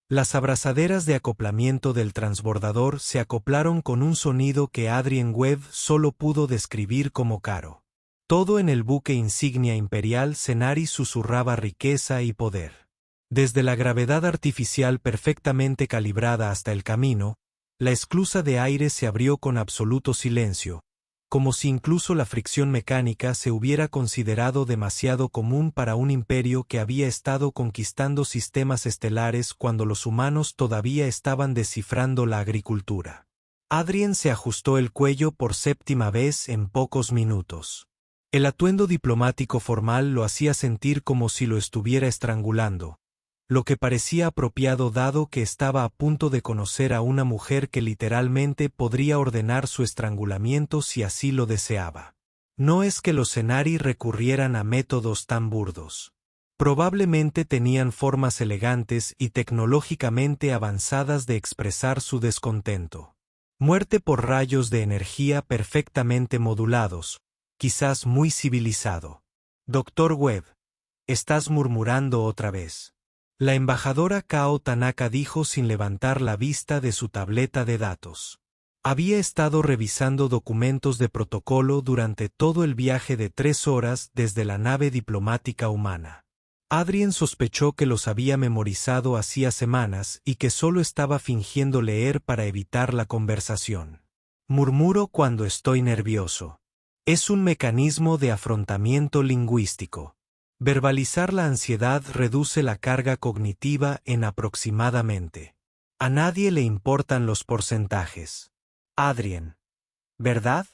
Las abrazaderas de acoplamiento del transbordador se acoplaron con un sonido que Adrien Webb solo pudo describir como caro. Todo en el buque insignia imperial Cenari susurraba riqueza y poder. Desde la gravedad artificial perfectamente calibrada hasta el camino, la esclusa de aire se abrió con absoluto silencio, como si incluso la fricción mecánica se hubiera considerado demasiado común para un imperio que había estado conquistando sistemas estelares cuando los humanos todavía estaban descifrando la agricultura. Adrien se ajustó el cuello por séptima vez en pocos minutos. El atuendo diplomático formal lo hacía sentir como si lo estuviera estrangulando, lo que parecía apropiado dado que estaba a punto de conocer a una mujer que literalmente podría ordenar su estrangulamiento si así lo deseaba. No es que los Cenari recurrieran a métodos tan burdos. Probablemente tenían formas elegantes y tecnológicamente avanzadas de expresar su descontento. Muerte por rayos de energía perfectamente modulados, quizás muy civilizado. Dr. Webb, estás murmurando otra vez. La embajadora Kao Tanaka dijo sin levantar la vista de su tableta de datos. Había estado revisando documentos de protocolo durante todo el viaje de 3 horas desde la nave diplomática humana. Adrien sospechó que los había memorizado hacía semanas y que solo estaba fingiendo leer para evitar la conversación. Murmuro cuando estoy nervioso. Es un mecanismo de afrontamiento lingüístico. Verbalizar la ansiedad reduce la carga cognitiva en aproximadamente. A nadie le importan los porcentajes. Adrien. ¿Verdad?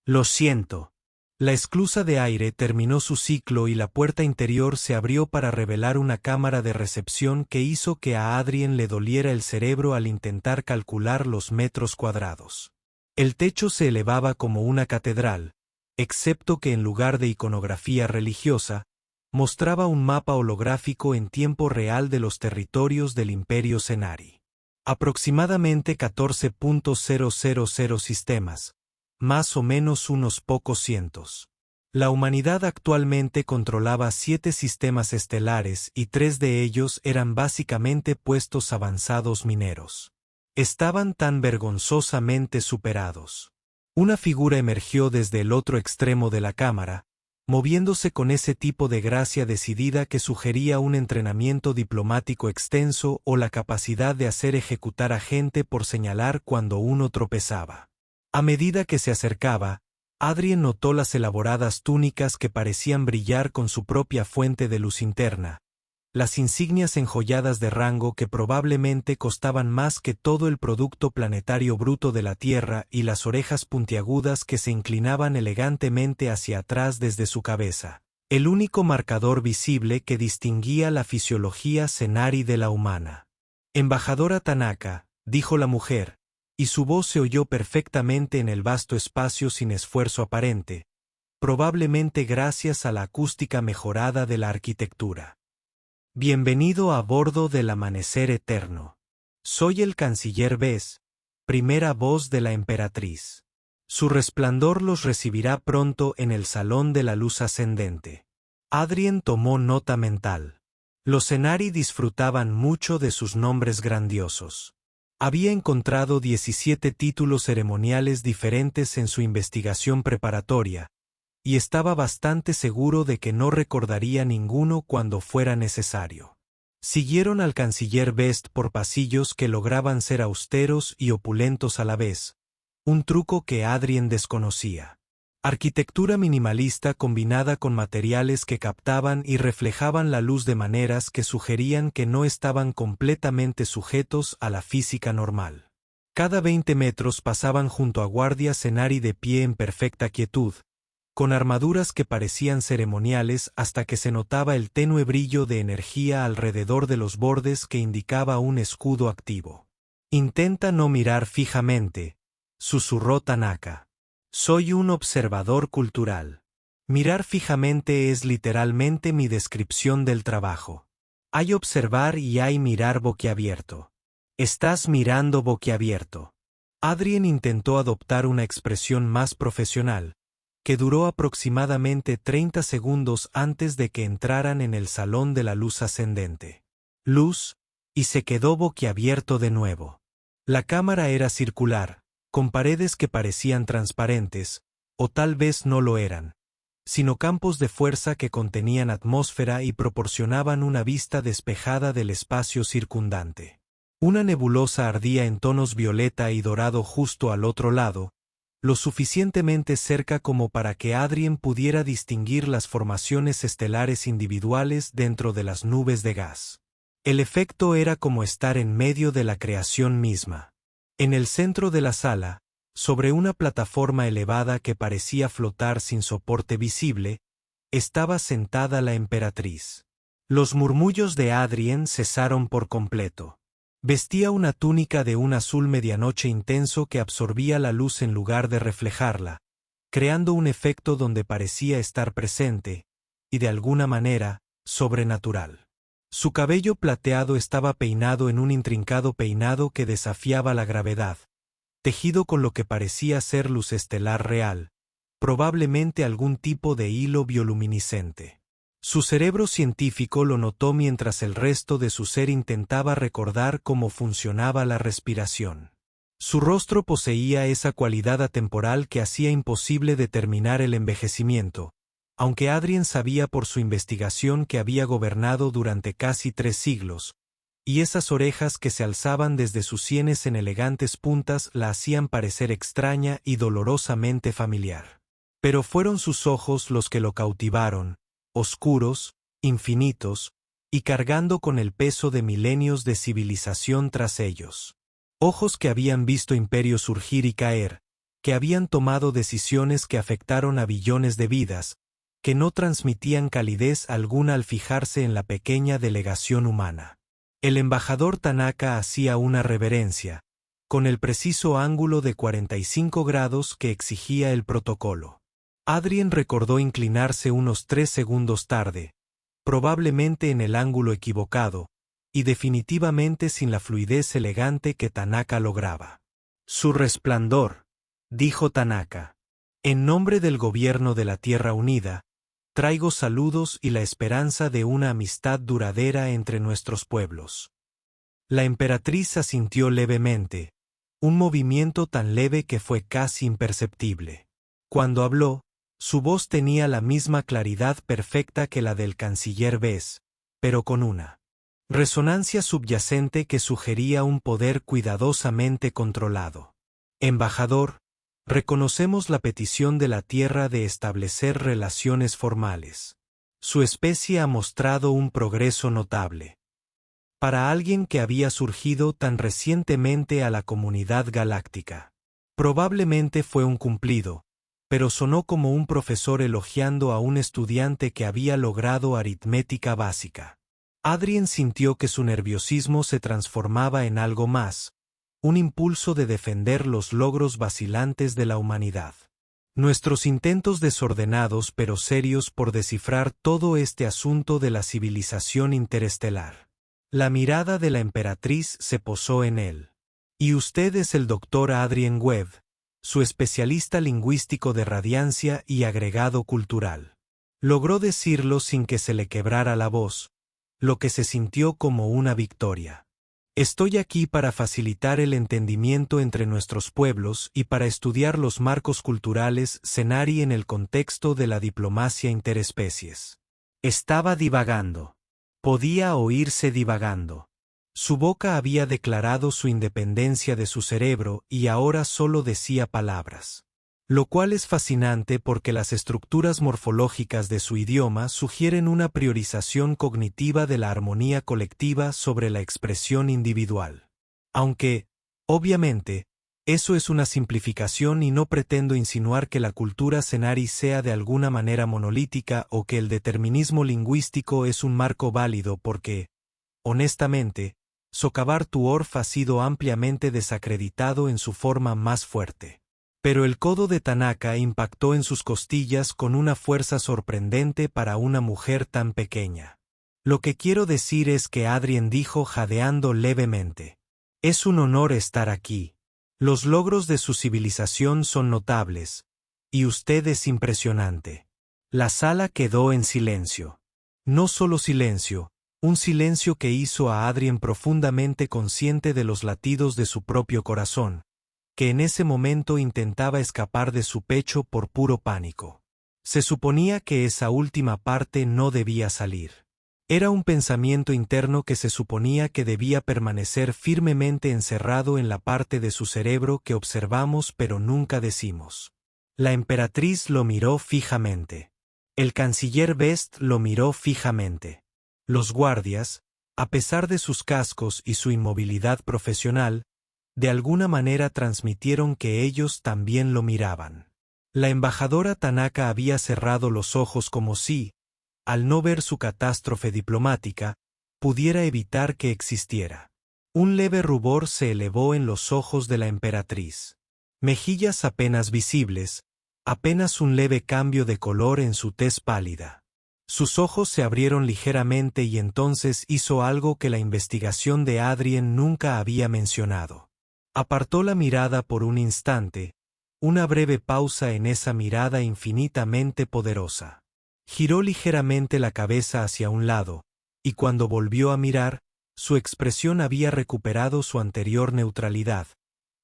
Lo siento. La esclusa de aire terminó su ciclo y la puerta interior se abrió para revelar una cámara de recepción que hizo que a Adrien le doliera el cerebro al intentar calcular los metros cuadrados. El techo se elevaba como una catedral, excepto que en lugar de iconografía religiosa, mostraba un mapa holográfico en tiempo real de los territorios del Imperio Cenari. Aproximadamente 14.000 sistemas, más o menos unos pocos cientos. La humanidad actualmente controlaba 7 sistemas estelares y 3 de ellos eran básicamente puestos avanzados mineros. Estaban tan vergonzosamente superados. Una figura emergió desde el otro extremo de la cámara, moviéndose con ese tipo de gracia decidida que sugería un entrenamiento diplomático extenso o la capacidad de hacer ejecutar a gente por señalar cuando uno tropezaba. A medida que se acercaba, Adrien notó las elaboradas túnicas que parecían brillar con su propia fuente de luz interna, las insignias enjolladas de rango que probablemente costaban más que todo el producto planetario bruto de la Tierra y las orejas puntiagudas que se inclinaban elegantemente hacia atrás desde su cabeza, el único marcador visible que distinguía la fisiología Cenari de la humana. Embajadora Tanaka, dijo la mujer, y su voz se oyó perfectamente en el vasto espacio sin esfuerzo aparente, probablemente gracias a la acústica mejorada de la arquitectura. Bienvenido a bordo del Amanecer Eterno. Soy el canciller Bes, primera voz de la emperatriz. Su resplandor los recibirá pronto en el Salón de la Luz Ascendente. Adrien tomó nota mental. Los Cenari disfrutaban mucho de sus nombres grandiosos. Había encontrado 17 títulos ceremoniales diferentes en su investigación preparatoria, y estaba bastante seguro de que no recordaría ninguno cuando fuera necesario. Siguieron al canciller Best por pasillos que lograban ser austeros y opulentos a la vez, un truco que Adrien desconocía. Arquitectura minimalista combinada con materiales que captaban y reflejaban la luz de maneras que sugerían que no estaban completamente sujetos a la física normal. Cada 20 metros pasaban junto a guardias Cenari de pie en perfecta quietud, con armaduras que parecían ceremoniales hasta que se notaba el tenue brillo de energía alrededor de los bordes que indicaba un escudo activo. Intenta no mirar fijamente, susurró Tanaka. Soy un observador cultural. Mirar fijamente es literalmente mi descripción del trabajo. Hay observar y hay mirar boquiabierto. Estás mirando boquiabierto. Adrien intentó adoptar una expresión más profesional, que duró aproximadamente 30 segundos antes de que entraran en el Salón de la Luz Ascendente. Luz, y se quedó boquiabierto de nuevo. La cámara era circular, con paredes que parecían transparentes, o tal vez no lo eran, sino campos de fuerza que contenían atmósfera y proporcionaban una vista despejada del espacio circundante. Una nebulosa ardía en tonos violeta y dorado justo al otro lado, lo suficientemente cerca como para que Adrien pudiera distinguir las formaciones estelares individuales dentro de las nubes de gas. El efecto era como estar en medio de la creación misma. En el centro de la sala, sobre una plataforma elevada que parecía flotar sin soporte visible, estaba sentada la emperatriz. Los murmullos de Adrien cesaron por completo. Vestía una túnica de un azul medianoche intenso que absorbía la luz en lugar de reflejarla, creando un efecto donde parecía estar presente, y de alguna manera, sobrenatural. Su cabello plateado estaba peinado en un intrincado peinado que desafiaba la gravedad, tejido con lo que parecía ser luz estelar real, probablemente algún tipo de hilo bioluminiscente. Su cerebro científico lo notó mientras el resto de su ser intentaba recordar cómo funcionaba la respiración. Su rostro poseía esa cualidad atemporal que hacía imposible determinar el envejecimiento, aunque Adrien sabía por su investigación que había gobernado durante casi 3 siglos, y esas orejas que se alzaban desde sus sienes en elegantes puntas la hacían parecer extraña y dolorosamente familiar. Pero fueron sus ojos los que lo cautivaron, oscuros, infinitos, y cargando con el peso de milenios de civilización tras ellos. Ojos que habían visto imperios surgir y caer, que habían tomado decisiones que afectaron a billones de vidas, que no transmitían calidez alguna al fijarse en la pequeña delegación humana. El embajador Tanaka hacía una reverencia, con el preciso ángulo de 45 grados que exigía el protocolo. Adrien recordó inclinarse unos 3 segundos tarde, probablemente en el ángulo equivocado, y definitivamente sin la fluidez elegante que Tanaka lograba. Su resplandor, dijo Tanaka. En nombre del gobierno de la Tierra Unida, traigo saludos y la esperanza de una amistad duradera entre nuestros pueblos. La emperatriz asintió levemente, un movimiento tan leve que fue casi imperceptible. Cuando habló, su voz tenía la misma claridad perfecta que la del canciller Bess, pero con una resonancia subyacente que sugería un poder cuidadosamente controlado. Embajador, reconocemos la petición de la Tierra de establecer relaciones formales. Su especie ha mostrado un progreso notable. Para alguien que había surgido tan recientemente a la comunidad galáctica. Probablemente fue un cumplido, pero sonó como un profesor elogiando a un estudiante que había logrado aritmética básica. Adrien sintió que su nerviosismo se transformaba en algo más, un impulso de defender los logros vacilantes de la humanidad. Nuestros intentos desordenados pero serios por descifrar todo este asunto de la civilización interestelar. La mirada de la emperatriz se posó en él. Y usted es el doctor Adrien Webb, su especialista lingüístico de radiancia y agregado cultural. Logró decirlo sin que se le quebrara la voz, lo que se sintió como una victoria. Estoy aquí para facilitar el entendimiento entre nuestros pueblos y para estudiar los marcos culturales Cenari en el contexto de la diplomacia interespecies. Estaba divagando. Podía oírse divagando. Su boca había declarado su independencia de su cerebro y ahora solo decía palabras. Lo cual es fascinante porque las estructuras morfológicas de su idioma sugieren una priorización cognitiva de la armonía colectiva sobre la expresión individual. Aunque, obviamente, eso es una simplificación y no pretendo insinuar que la cultura Cenari sea de alguna manera monolítica o que el determinismo lingüístico es un marco válido porque, honestamente, Socavar Tuorf ha sido ampliamente desacreditado en su forma más fuerte. Pero el codo de Tanaka impactó en sus costillas con una fuerza sorprendente para una mujer tan pequeña. Lo que quiero decir es que Adrien dijo jadeando levemente. Es un honor estar aquí. Los logros de su civilización son notables, y usted es impresionante. La sala quedó en silencio. No solo silencio, Un silencio que hizo a Adrien profundamente consciente de los latidos de su propio corazón, que en ese momento intentaba escapar de su pecho por puro pánico. Se suponía que esa última parte no debía salir. Era un pensamiento interno que se suponía que debía permanecer firmemente encerrado en la parte de su cerebro que observamos pero nunca decimos. La emperatriz lo miró fijamente. El canciller Best lo miró fijamente. Los guardias, a pesar de sus cascos y su inmovilidad profesional, de alguna manera transmitieron que ellos también lo miraban. La embajadora Tanaka había cerrado los ojos como si, al no ver su catástrofe diplomática, pudiera evitar que existiera. Un leve rubor se elevó en los ojos de la emperatriz. Mejillas apenas visibles, apenas un leve cambio de color en su tez pálida. Sus ojos se abrieron ligeramente y entonces hizo algo que la investigación de Adrien nunca había mencionado. Apartó la mirada por un instante, una breve pausa en esa mirada infinitamente poderosa. Giró ligeramente la cabeza hacia un lado, y cuando volvió a mirar, su expresión había recuperado su anterior neutralidad,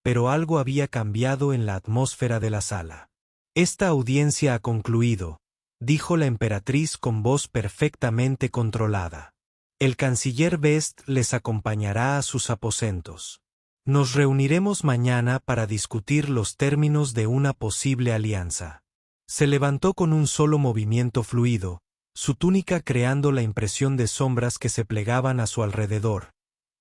pero algo había cambiado en la atmósfera de la sala. Esta audiencia ha concluido, dijo la emperatriz con voz perfectamente controlada. El canciller Best les acompañará a sus aposentos. Nos reuniremos mañana para discutir los términos de una posible alianza. Se levantó con un solo movimiento fluido, su túnica creando la impresión de sombras que se plegaban a su alrededor,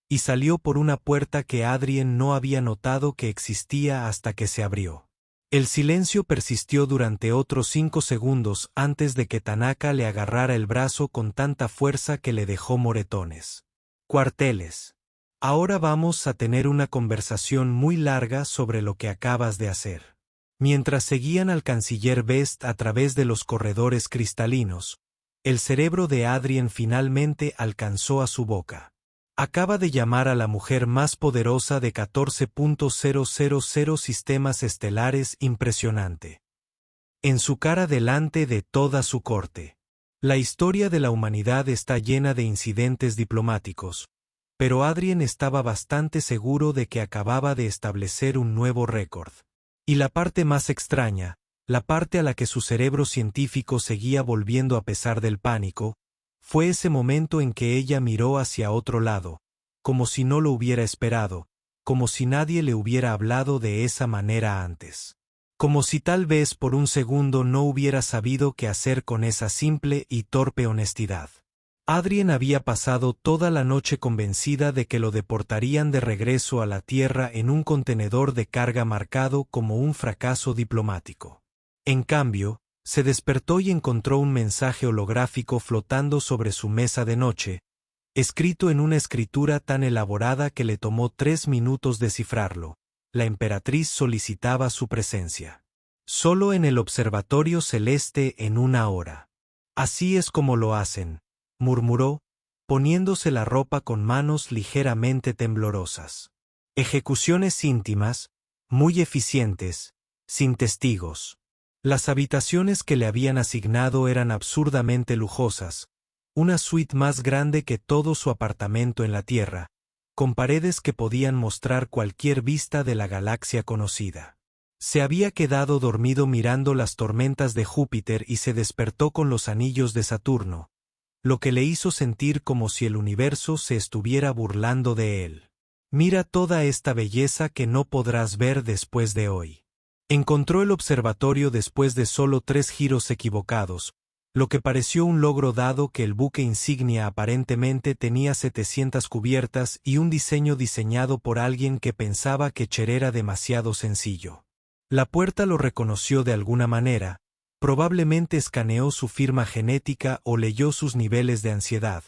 y salió por una puerta que Adrien no había notado que existía hasta que se abrió. El silencio persistió durante otros 5 segundos antes de que Tanaka le agarrara el brazo con tanta fuerza que le dejó moretones. Cuarteles. Ahora vamos a tener una conversación muy larga sobre lo que acabas de hacer. Mientras seguían al canciller Best a través de los corredores cristalinos, el cerebro de Adrien finalmente alcanzó a su boca. Acaba de llamar a la mujer más poderosa de 14.000 sistemas estelares impresionante. En su cara delante de toda su corte. La historia de la humanidad está llena de incidentes diplomáticos, pero Adrien estaba bastante seguro de que acababa de establecer un nuevo récord. Y la parte más extraña, la parte a la que su cerebro científico seguía volviendo a pesar del pánico, fue ese momento en que ella miró hacia otro lado, como si no lo hubiera esperado, como si nadie le hubiera hablado de esa manera antes. Como si tal vez por un segundo no hubiera sabido qué hacer con esa simple y torpe honestidad. Adrien había pasado toda la noche convencida de que lo deportarían de regreso a la Tierra en un contenedor de carga marcado como un fracaso diplomático. En cambio, se despertó y encontró un mensaje holográfico flotando sobre su mesa de noche, escrito en una escritura tan elaborada que le tomó 3 minutos descifrarlo. La emperatriz solicitaba su presencia. Solo en el observatorio celeste en 1 hora. Así es como lo hacen, murmuró, poniéndose la ropa con manos ligeramente temblorosas. Ejecuciones íntimas, muy eficientes, sin testigos. Las habitaciones que le habían asignado eran absurdamente lujosas, una suite más grande que todo su apartamento en la Tierra, con paredes que podían mostrar cualquier vista de la galaxia conocida. Se había quedado dormido mirando las tormentas de Júpiter y se despertó con los anillos de Saturno, lo que le hizo sentir como si el universo se estuviera burlando de él. Mira toda esta belleza que no podrás ver después de hoy. Encontró el observatorio después de solo 3 giros equivocados, lo que pareció un logro dado que el buque insignia aparentemente tenía 700 cubiertas y un diseño diseñado por alguien que pensaba que Cher era demasiado sencillo. La puerta lo reconoció de alguna manera, probablemente escaneó su firma genética o leyó sus niveles de ansiedad,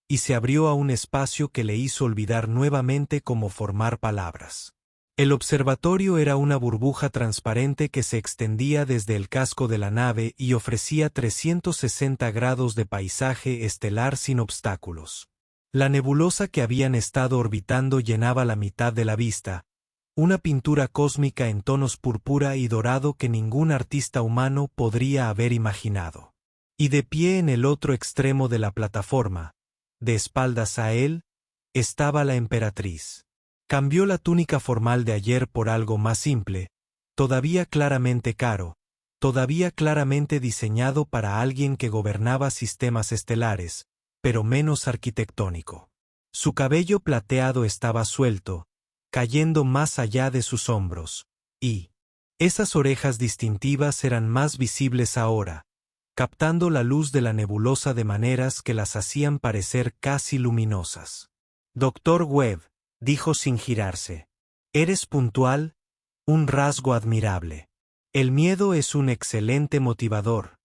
y se abrió a un espacio que le hizo olvidar nuevamente cómo formar palabras. El observatorio era una burbuja transparente que se extendía desde el casco de la nave y ofrecía 360 grados de paisaje estelar sin obstáculos. La nebulosa que habían estado orbitando llenaba la mitad de la vista, una pintura cósmica en tonos púrpura y dorado que ningún artista humano podría haber imaginado. Y de pie en el otro extremo de la plataforma, de espaldas a él, estaba la emperatriz. Cambió la túnica formal de ayer por algo más simple, todavía claramente caro, todavía claramente diseñado para alguien que gobernaba sistemas estelares, pero menos arquitectónico. Su cabello plateado estaba suelto, cayendo más allá de sus hombros, y esas orejas distintivas eran más visibles ahora, captando la luz de la nebulosa de maneras que las hacían parecer casi luminosas. Doctor Webb, dijo sin girarse. Eres puntual, un rasgo admirable. El miedo es un excelente motivador.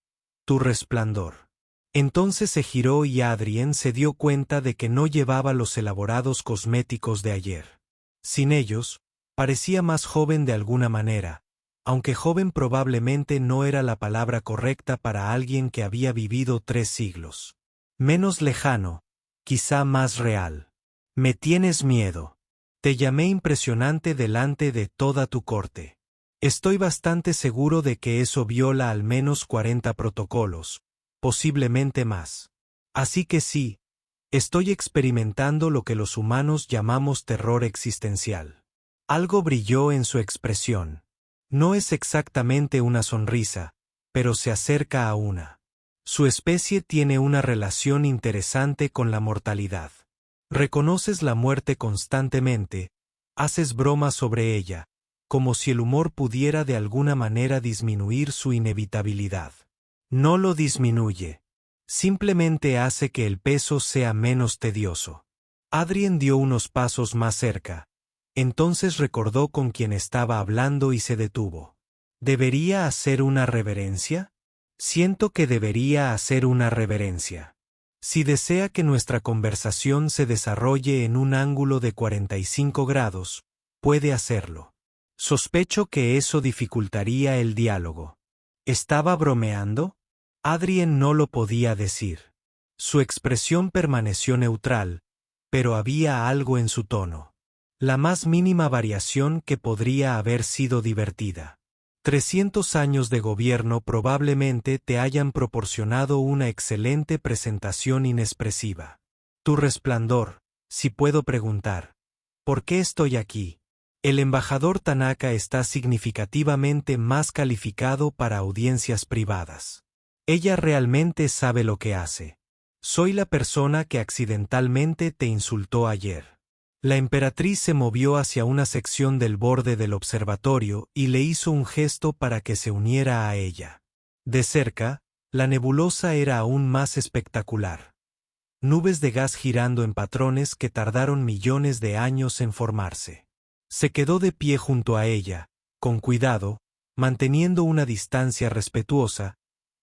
Tu resplandor. Entonces se giró y Adrien se dio cuenta de que no llevaba los elaborados cosméticos de ayer. Sin ellos, parecía más joven de alguna manera, aunque joven probablemente no era la palabra correcta para alguien que había vivido 3 siglos. Menos lejano, quizá más real. Me tienes miedo. Te llamé impresionante delante de toda tu corte. Estoy bastante seguro de que eso viola al menos 40 protocolos, posiblemente más. Así que sí, estoy experimentando lo que los humanos llamamos terror existencial. Algo brilló en su expresión. No es exactamente una sonrisa, pero se acerca a una. Su especie tiene una relación interesante con la mortalidad. Reconoces la muerte constantemente, haces bromas sobre ella, como si el humor pudiera de alguna manera disminuir su inevitabilidad. No lo disminuye. Simplemente hace que el peso sea menos tedioso. Adrien dio unos pasos más cerca. Entonces recordó con quién estaba hablando y se detuvo. ¿Debería hacer una reverencia? Siento que debería hacer una reverencia. Si desea que nuestra conversación se desarrolle en un ángulo de 45 grados, puede hacerlo. Sospecho que eso dificultaría el diálogo. ¿Estaba bromeando? Adrien no lo podía decir. Su expresión permaneció neutral, pero había algo en su tono. La más mínima variación que podría haber sido divertida. 300 años de gobierno probablemente te hayan proporcionado una excelente presentación inexpresiva. Tu resplandor, si puedo preguntar. ¿Por qué estoy aquí? El embajador Tanaka está significativamente más calificado para audiencias privadas. Ella realmente sabe lo que hace. Soy la persona que accidentalmente te insultó ayer. La emperatriz se movió hacia una sección del borde del observatorio y le hizo un gesto para que se uniera a ella. De cerca, la nebulosa era aún más espectacular. Nubes de gas girando en patrones que tardaron millones de años en formarse. Se quedó de pie junto a ella, con cuidado, manteniendo una distancia respetuosa,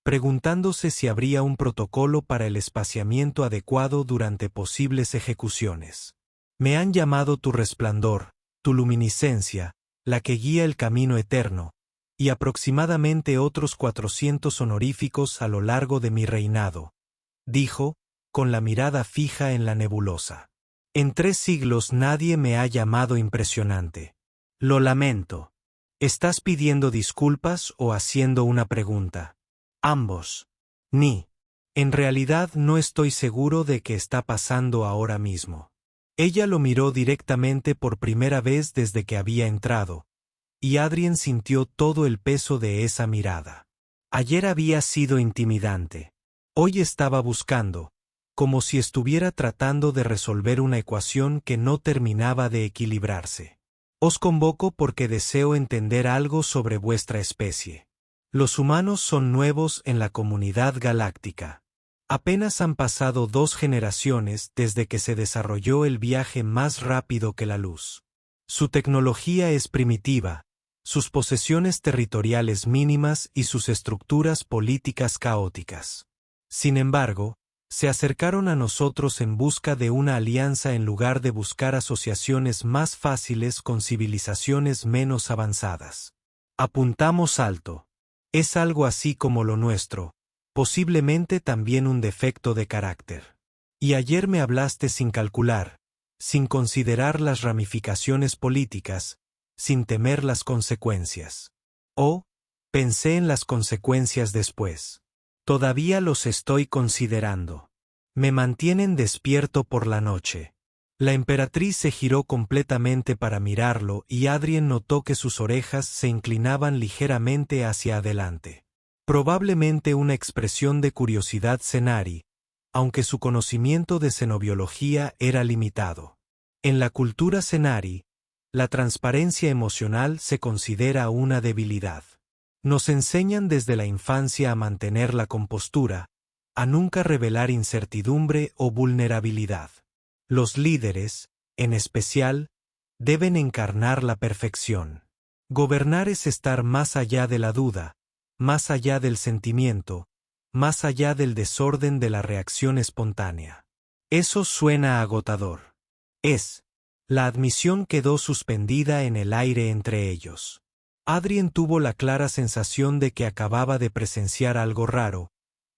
preguntándose si habría un protocolo para el espaciamiento adecuado durante posibles ejecuciones. Me han llamado tu resplandor, tu luminiscencia, la que guía el camino eterno, y aproximadamente otros 400 honoríficos a lo largo de mi reinado, dijo, con la mirada fija en la nebulosa. En 3 siglos nadie me ha llamado impresionante. Lo lamento. ¿Estás pidiendo disculpas o haciendo una pregunta? Ambos. Ni. En realidad no estoy seguro de qué está pasando ahora mismo. Ella lo miró directamente por primera vez desde que había entrado, y Adrien sintió todo el peso de esa mirada. Ayer había sido intimidante. Hoy estaba buscando, como si estuviera tratando de resolver una ecuación que no terminaba de equilibrarse. Os convoco porque deseo entender algo sobre vuestra especie. Los humanos son nuevos en la comunidad galáctica. Apenas han pasado 2 generaciones desde que se desarrolló el viaje más rápido que la luz. Su tecnología es primitiva, sus posesiones territoriales mínimas y sus estructuras políticas caóticas. Sin embargo, se acercaron a nosotros en busca de una alianza en lugar de buscar asociaciones más fáciles con civilizaciones menos avanzadas. Apuntamos alto. Es algo así como lo nuestro. Posiblemente también un defecto de carácter. Y ayer me hablaste sin calcular, sin considerar las ramificaciones políticas, sin temer las consecuencias. Pensé en las consecuencias después. Todavía los estoy considerando. Me mantienen despierto por la noche. La emperatriz se giró completamente para mirarlo y Adrien notó que sus orejas se inclinaban ligeramente hacia adelante. Probablemente una expresión de curiosidad cenari, aunque su conocimiento de cenobiología era limitado. En la cultura cenari, la transparencia emocional se considera una debilidad. Nos enseñan desde la infancia a mantener la compostura, a nunca revelar incertidumbre o vulnerabilidad. Los líderes, en especial, deben encarnar la perfección. Gobernar es estar más allá de la duda, más allá del sentimiento, más allá del desorden de la reacción espontánea. Eso suena agotador. La admisión quedó suspendida en el aire entre ellos. Adrien tuvo la clara sensación de que acababa de presenciar algo raro,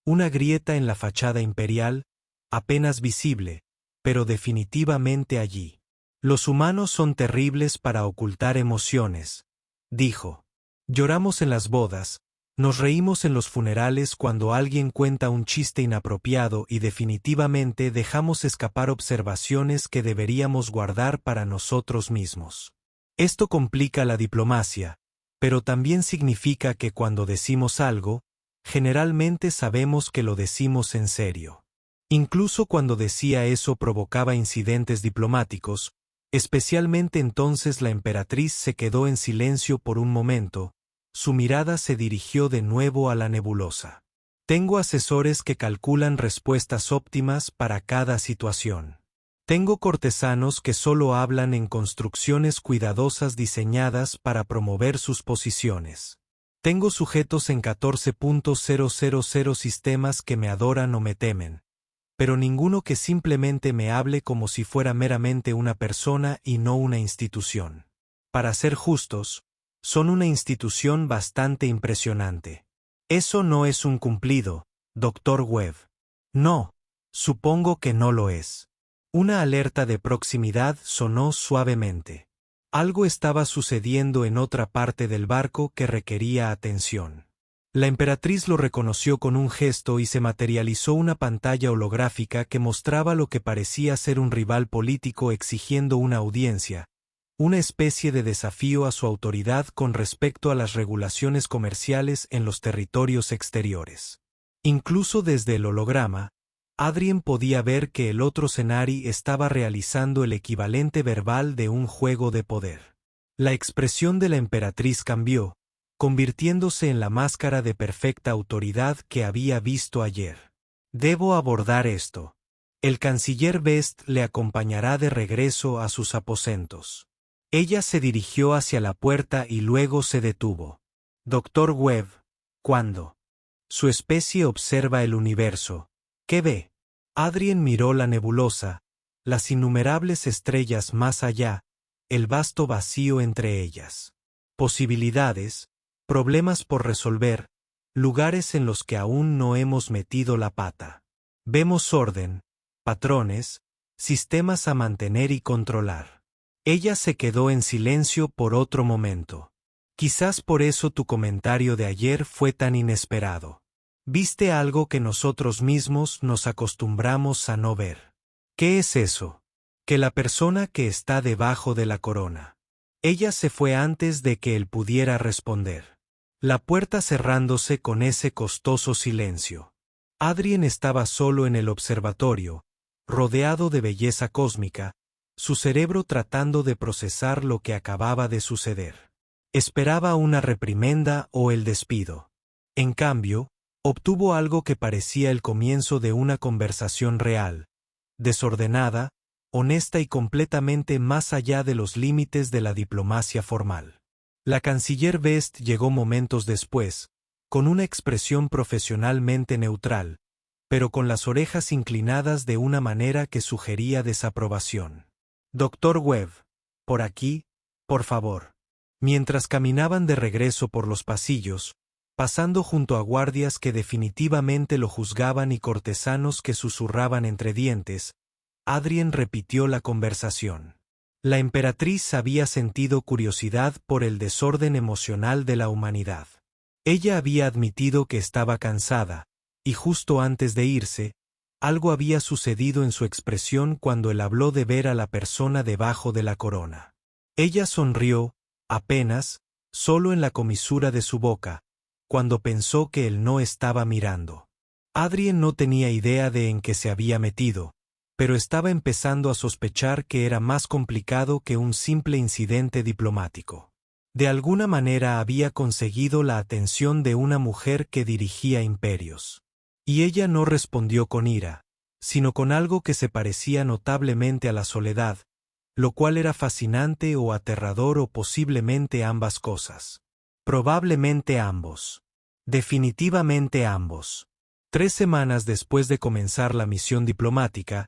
una grieta en la fachada imperial, apenas visible, pero definitivamente allí. Los humanos son terribles para ocultar emociones, dijo. Lloramos en las bodas, nos reímos en los funerales cuando alguien cuenta un chiste inapropiado y definitivamente dejamos escapar observaciones que deberíamos guardar para nosotros mismos. Esto complica la diplomacia, pero también significa que cuando decimos algo, generalmente sabemos que lo decimos en serio. Incluso cuando decía eso provocaba incidentes diplomáticos, especialmente entonces la emperatriz se quedó en silencio por un momento, su mirada se dirigió de nuevo a la nebulosa. Tengo asesores que calculan respuestas óptimas para cada situación. Tengo cortesanos que solo hablan en construcciones cuidadosas diseñadas para promover sus posiciones. Tengo sujetos en 14.000 sistemas que me adoran o me temen, pero ninguno que simplemente me hable como si fuera meramente una persona y no una institución. Para ser justos, son una institución bastante impresionante. Eso no es un cumplido, Dr. Webb. No, supongo que no lo es. Una alerta de proximidad sonó suavemente. Algo estaba sucediendo en otra parte del barco que requería atención. La emperatriz lo reconoció con un gesto y se materializó una pantalla holográfica que mostraba lo que parecía ser un rival político exigiendo una audiencia, una especie de desafío a su autoridad con respecto a las regulaciones comerciales en los territorios exteriores. Incluso desde el holograma, Adrien podía ver que el otro cenari estaba realizando el equivalente verbal de un juego de poder. La expresión de la emperatriz cambió, convirtiéndose en la máscara de perfecta autoridad que había visto ayer. Debo abordar esto. El canciller Best le acompañará de regreso a sus aposentos. Ella se dirigió hacia la puerta y luego se detuvo. Dr. Webb, ¿cuándo? Su especie observa el universo. ¿Qué ve? Adrien miró la nebulosa, las innumerables estrellas más allá, el vasto vacío entre ellas. Posibilidades, problemas por resolver, lugares en los que aún no hemos metido la pata. Vemos orden, patrones, sistemas a mantener y controlar. Ella se quedó en silencio por otro momento. Quizás por eso tu comentario de ayer fue tan inesperado. Viste algo que nosotros mismos nos acostumbramos a no ver. ¿Qué es eso? Que la persona que está debajo de la corona. Ella se fue antes de que él pudiera responder. La puerta cerrándose con ese costoso silencio. Adrien estaba solo en el observatorio, rodeado de belleza cósmica, su cerebro tratando de procesar lo que acababa de suceder. Esperaba una reprimenda o el despido. En cambio, obtuvo algo que parecía el comienzo de una conversación real, desordenada, honesta y completamente más allá de los límites de la diplomacia formal. La canciller Best llegó momentos después, con una expresión profesionalmente neutral, pero con las orejas inclinadas de una manera que sugería desaprobación. Dr. Webb, por aquí, por favor. Mientras caminaban de regreso por los pasillos, pasando junto a guardias que definitivamente lo juzgaban y cortesanos que susurraban entre dientes, Adrien repitió la conversación. La emperatriz había sentido curiosidad por el desorden emocional de la humanidad. Ella había admitido que estaba cansada, y justo antes de irse, Algo había sucedido en su expresión cuando él habló de ver a la persona debajo de la corona. Ella sonrió, apenas, solo en la comisura de su boca, cuando pensó que él no estaba mirando. Adrien no tenía idea de en qué se había metido, pero estaba empezando a sospechar que era más complicado que un simple incidente diplomático. De alguna manera había conseguido la atención de una mujer que dirigía imperios. Y ella no respondió con ira, sino con algo que se parecía notablemente a la soledad, lo cual era fascinante o aterrador o posiblemente ambas cosas. Probablemente ambos. Definitivamente ambos. 3 semanas después de comenzar la misión diplomática,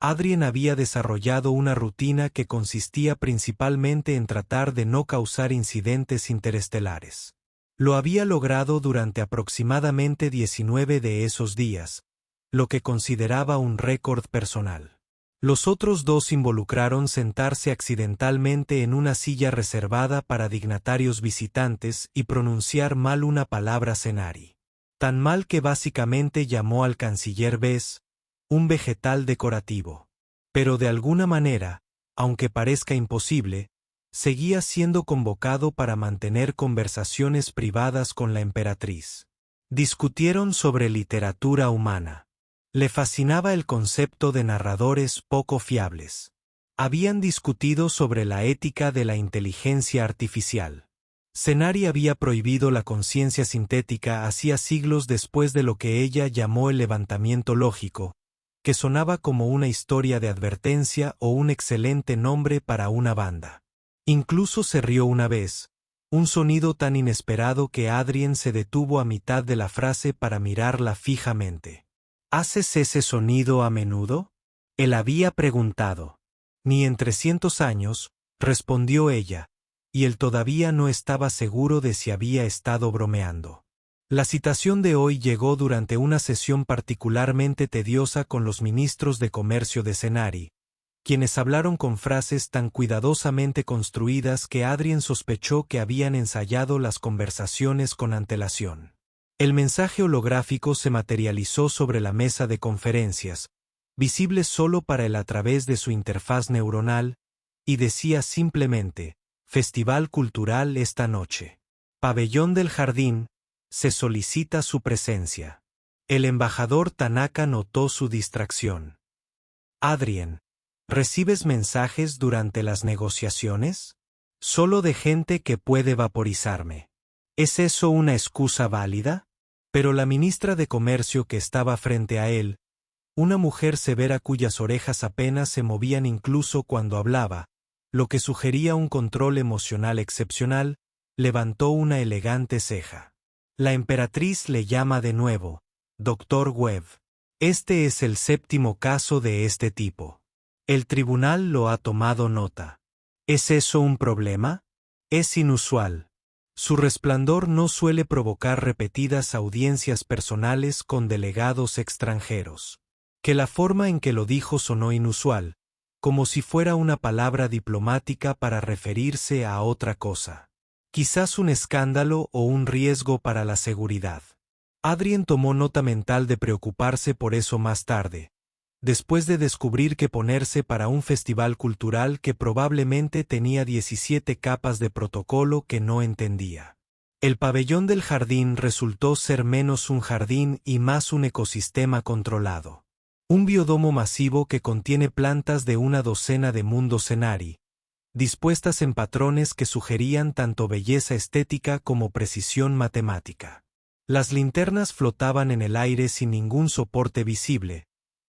Adrien había desarrollado una rutina que consistía principalmente en tratar de no causar incidentes interestelares. Lo había logrado durante aproximadamente 19 de esos días, lo que consideraba un récord personal. Los otros 2 involucraron sentarse accidentalmente en una silla reservada para dignatarios visitantes y pronunciar mal una palabra Cenari. Tan mal que básicamente llamó al canciller Bes un vegetal decorativo. Pero de alguna manera, aunque parezca imposible, seguía siendo convocado para mantener conversaciones privadas con la emperatriz. Discutieron sobre literatura humana. Le fascinaba el concepto de narradores poco fiables. Habían discutido sobre la ética de la inteligencia artificial. Cenari había prohibido la conciencia sintética hacía siglos después de lo que ella llamó el levantamiento lógico, que sonaba como una historia de advertencia o un excelente nombre para una banda. Incluso se rió una vez, un sonido tan inesperado que Adrien se detuvo a mitad de la frase para mirarla fijamente. ¿Haces ese sonido a menudo? Él había preguntado. Ni en 300 años, respondió ella, y él todavía no estaba seguro de si había estado bromeando. La citación de hoy llegó durante una sesión particularmente tediosa con los ministros de comercio de Cenari, quienes hablaron con frases tan cuidadosamente construidas que Adrien sospechó que habían ensayado las conversaciones con antelación. El mensaje holográfico se materializó sobre la mesa de conferencias, visible solo para él a través de su interfaz neuronal, y decía simplemente: Festival Cultural esta noche. Pabellón del Jardín, se solicita su presencia. El embajador Tanaka notó su distracción. Adrien, ¿recibes mensajes durante las negociaciones? Solo de gente que puede vaporizarme. ¿Es eso una excusa válida? Pero la ministra de Comercio que estaba frente a él, una mujer severa cuyas orejas apenas se movían incluso cuando hablaba, lo que sugería un control emocional excepcional, levantó una elegante ceja. La emperatriz le llama de nuevo, Dr. Webb. Este es el 7º caso de este tipo. El tribunal lo ha tomado nota. ¿Es eso un problema? Es inusual. Su resplandor no suele provocar repetidas audiencias personales con delegados extranjeros. Que la forma en que lo dijo sonó inusual, como si fuera una palabra diplomática para referirse a otra cosa. Quizás un escándalo o un riesgo para la seguridad. Adrien tomó nota mental de preocuparse por eso más tarde, después de descubrir que ponerse para un festival cultural que probablemente tenía 17 capas de protocolo que no entendía. El pabellón del jardín resultó ser menos un jardín y más un ecosistema controlado. Un biodomo masivo que contiene plantas de una docena de mundos Cenari, dispuestas en patrones que sugerían tanto belleza estética como precisión matemática. Las linternas flotaban en el aire sin ningún soporte visible,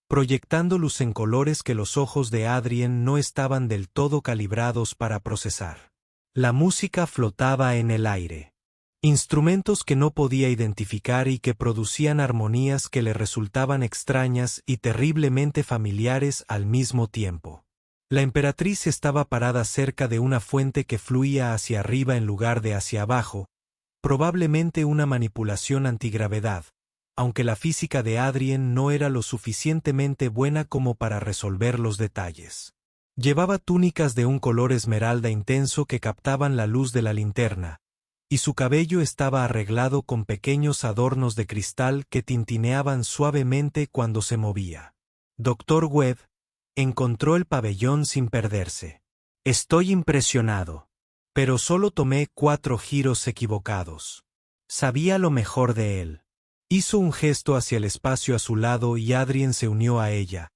proyectando luz en colores que los ojos de Adrien no estaban del todo calibrados para procesar. La música flotaba en el aire. Instrumentos que no podía identificar y que producían armonías que le resultaban extrañas y terriblemente familiares al mismo tiempo. La emperatriz estaba parada cerca de una fuente que fluía hacia arriba en lugar de hacia abajo, probablemente una manipulación antigravedad, aunque la física de Adrien no era lo suficientemente buena como para resolver los detalles. Llevaba túnicas de un color esmeralda intenso que captaban la luz de la linterna, y su cabello estaba arreglado con pequeños adornos de cristal que tintineaban suavemente cuando se movía. Dr. Webb encontró el pabellón sin perderse. Estoy impresionado. Pero solo tomé 4 giros equivocados. Sabía lo mejor de él. Hizo un gesto hacia el espacio a su lado y Adrien se unió a ella,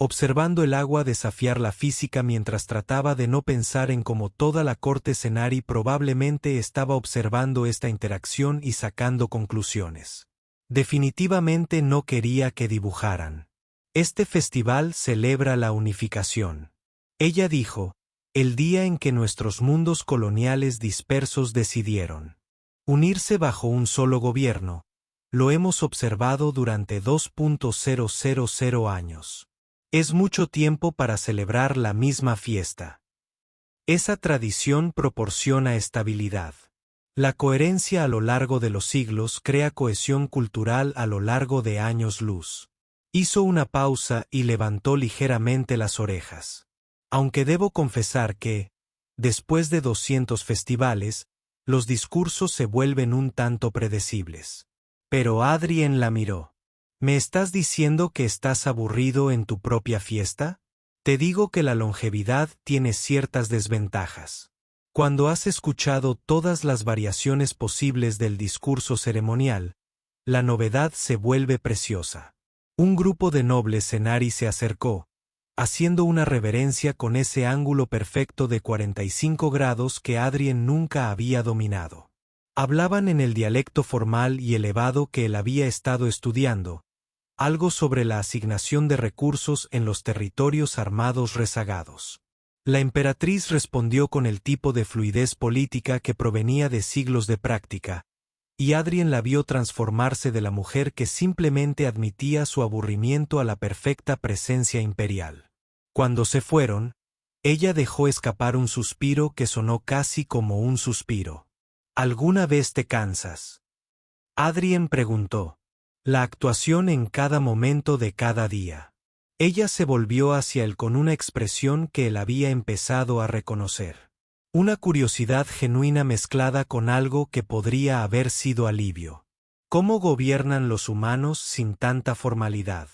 observando el agua desafiar la física mientras trataba de no pensar en cómo toda la corte Cenari probablemente estaba observando esta interacción y sacando conclusiones. Definitivamente no quería que dibujaran. Este festival celebra la unificación. Ella dijo, el día en que nuestros mundos coloniales dispersos decidieron unirse bajo un solo gobierno. Lo hemos observado durante 2.000 años. Es mucho tiempo para celebrar la misma fiesta. Esa tradición proporciona estabilidad. La coherencia a lo largo de los siglos crea cohesión cultural a lo largo de años luz. Hizo una pausa y levantó ligeramente las orejas. Aunque debo confesar que, después de 200 festivales, los discursos se vuelven un tanto predecibles. Pero Adrien la miró. ¿Me estás diciendo que estás aburrido en tu propia fiesta? Te digo que la longevidad tiene ciertas desventajas. Cuando has escuchado todas las variaciones posibles del discurso ceremonial, la novedad se vuelve preciosa. Un grupo de nobles Cenari se acercó, haciendo una reverencia con ese ángulo perfecto de 45 grados que Adrien nunca había dominado. Hablaban en el dialecto formal y elevado que él había estado estudiando, algo sobre la asignación de recursos en los territorios armados rezagados. La emperatriz respondió con el tipo de fluidez política que provenía de siglos de práctica, y Adrien la vio transformarse de la mujer que simplemente admitía su aburrimiento a la perfecta presencia imperial. Cuando se fueron, ella dejó escapar un suspiro que sonó casi como un suspiro. ¿Alguna vez te cansas? Adrien preguntó. La actuación en cada momento de cada día. Ella se volvió hacia él con una expresión que él había empezado a reconocer. Una curiosidad genuina mezclada con algo que podría haber sido alivio. ¿Cómo gobiernan los humanos sin tanta formalidad?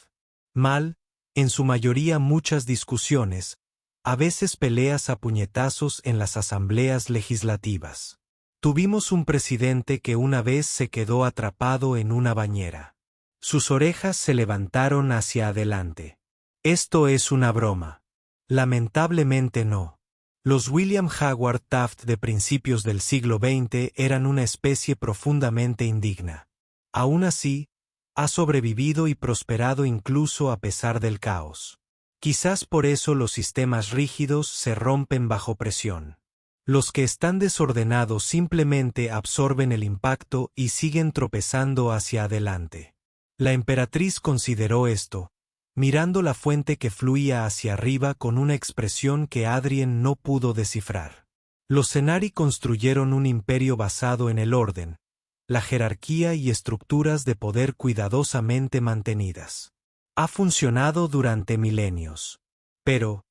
Mal, en su mayoría muchas discusiones, a veces peleas a puñetazos en las asambleas legislativas. Tuvimos un presidente que una vez se quedó atrapado en una bañera. Sus orejas se levantaron hacia adelante. Esto es una broma. Lamentablemente no. Los William Howard Taft de principios del siglo XX eran una especie profundamente indigna. Aún así, ha sobrevivido y prosperado incluso a pesar del caos. Quizás por eso los sistemas rígidos se rompen bajo presión. Los que están desordenados simplemente absorben el impacto y siguen tropezando hacia adelante. La emperatriz consideró esto, mirando la fuente que fluía hacia arriba con una expresión que Adrien no pudo descifrar. Los Cenari construyeron un imperio basado en el orden, la jerarquía y estructuras de poder cuidadosamente mantenidas. Ha funcionado durante milenios. Pero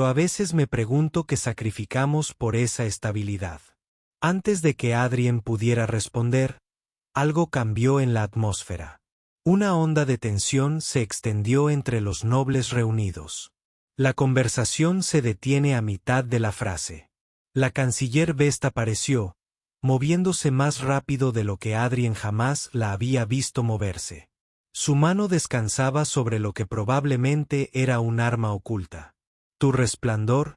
a veces me pregunto qué sacrificamos por esa estabilidad. Antes de que Adrien pudiera responder, algo cambió en la atmósfera. Una onda de tensión se extendió entre los nobles reunidos. La conversación se detiene a mitad de la frase. La canciller Vesta apareció, moviéndose más rápido de lo que Adrien jamás la había visto moverse. Su mano descansaba sobre lo que probablemente era un arma oculta. Tu resplandor,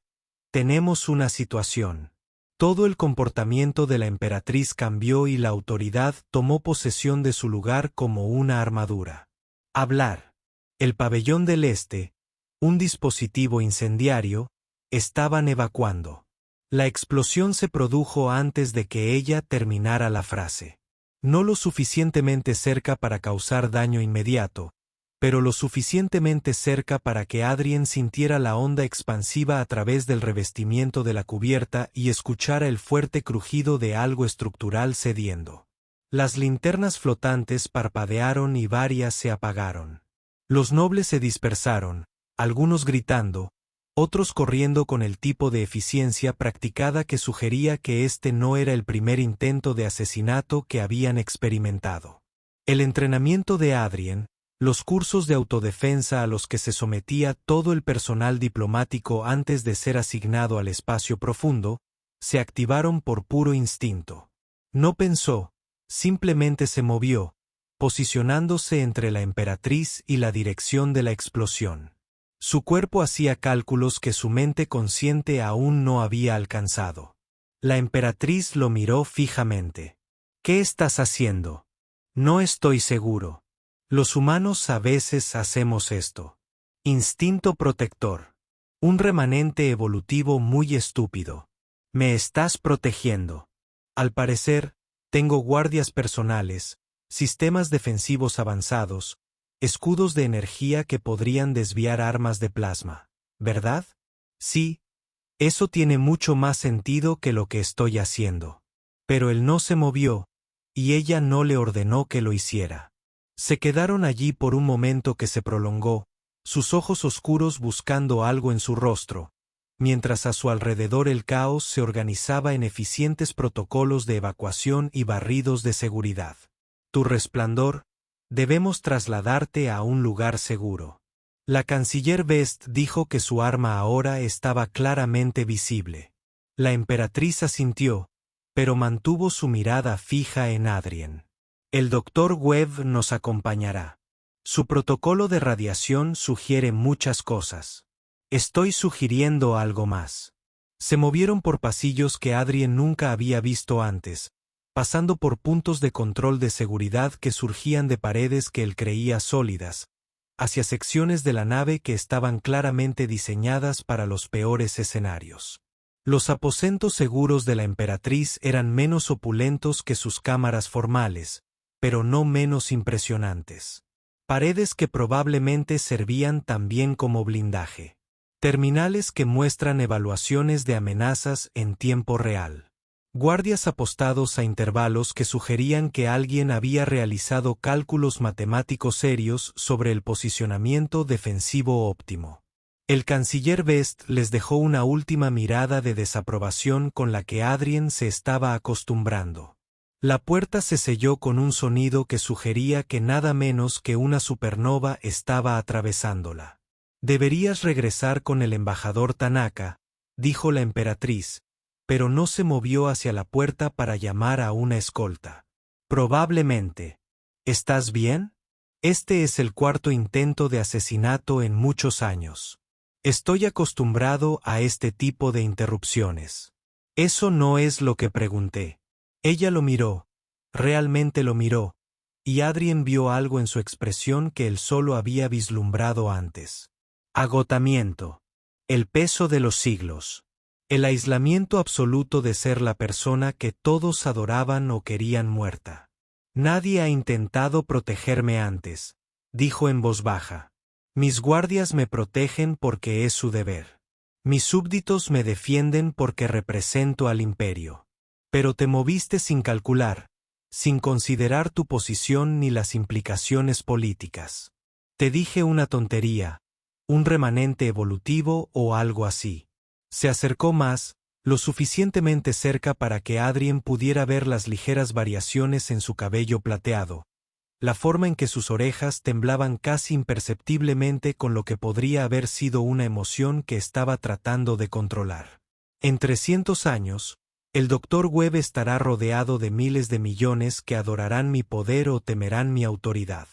tenemos una situación. Todo el comportamiento de la emperatriz cambió y la autoridad tomó posesión de su lugar como una armadura. Hablar. El pabellón del este, un dispositivo incendiario, estaban evacuando. La explosión se produjo antes de que ella terminara la frase. No lo suficientemente cerca para causar daño inmediato, pero lo suficientemente cerca para que Adrien sintiera la onda expansiva a través del revestimiento de la cubierta y escuchara el fuerte crujido de algo estructural cediendo. Las linternas flotantes parpadearon y varias se apagaron. Los nobles se dispersaron, algunos gritando, otros corriendo con el tipo de eficiencia practicada que sugería que este no era el primer intento de asesinato que habían experimentado. El entrenamiento de Adrien, los cursos de autodefensa a los que se sometía todo el personal diplomático antes de ser asignado al espacio profundo, se activaron por puro instinto. No pensó, simplemente se movió, posicionándose entre la emperatriz y la dirección de la explosión. Su cuerpo hacía cálculos que su mente consciente aún no había alcanzado. La emperatriz lo miró fijamente. ¿Qué estás haciendo? No estoy seguro. Los humanos a veces hacemos esto. Instinto protector. Un remanente evolutivo muy estúpido. Me estás protegiendo. Al parecer, tengo guardias personales, sistemas defensivos avanzados, escudos de energía que podrían desviar armas de plasma, ¿verdad? Sí, eso tiene mucho más sentido que lo que estoy haciendo. Pero él no se movió, y ella no le ordenó que lo hiciera. Se quedaron allí por un momento que se prolongó, sus ojos oscuros buscando algo en su rostro, mientras a su alrededor el caos se organizaba en eficientes protocolos de evacuación y barridos de seguridad. Tu resplandor, debemos trasladarte a un lugar seguro. La canciller Vest dijo que su arma ahora estaba claramente visible. La emperatriz asintió, pero mantuvo su mirada fija en Adrien. El Dr. Webb nos acompañará. Su protocolo de radiación sugiere muchas cosas. Estoy sugiriendo algo más. Se movieron por pasillos que Adrien nunca había visto antes, pasando por puntos de control de seguridad que surgían de paredes que él creía sólidas, hacia secciones de la nave que estaban claramente diseñadas para los peores escenarios. Los aposentos seguros de la emperatriz eran menos opulentos que sus cámaras formales, pero no menos impresionantes. Paredes que probablemente servían también como blindaje. Terminales que muestran evaluaciones de amenazas en tiempo real. Guardias apostados a intervalos que sugerían que alguien había realizado cálculos matemáticos serios sobre el posicionamiento defensivo óptimo. El canciller Vest les dejó una última mirada de desaprobación con la que Adrien se estaba acostumbrando. La puerta se selló con un sonido que sugería que nada menos que una supernova estaba atravesándola. Deberías regresar con el embajador Tanaka, dijo la emperatriz, pero no se movió hacia la puerta para llamar a una escolta. Probablemente. ¿Estás bien? Este es el cuarto intento de asesinato en muchos años. Estoy acostumbrado a este tipo de interrupciones. Eso no es lo que pregunté. Ella lo miró, realmente lo miró, y Adrien vio algo en su expresión que él solo había vislumbrado antes. Agotamiento. El peso de los siglos. El aislamiento absoluto de ser la persona que todos adoraban o querían muerta. Nadie ha intentado protegerme antes, dijo en voz baja. Mis guardias me protegen porque es su deber. Mis súbditos me defienden porque represento al imperio. Pero te moviste sin calcular, sin considerar tu posición ni las implicaciones políticas. Te dije una tontería, un remanente evolutivo o algo así. Se acercó más, lo suficientemente cerca para que Adrien pudiera ver las ligeras variaciones en su cabello plateado, la forma en que sus orejas temblaban casi imperceptiblemente con lo que podría haber sido una emoción que estaba tratando de controlar. En 300 años, el Dr. Webb estará rodeado de miles de millones que adorarán mi poder o temerán mi autoridad.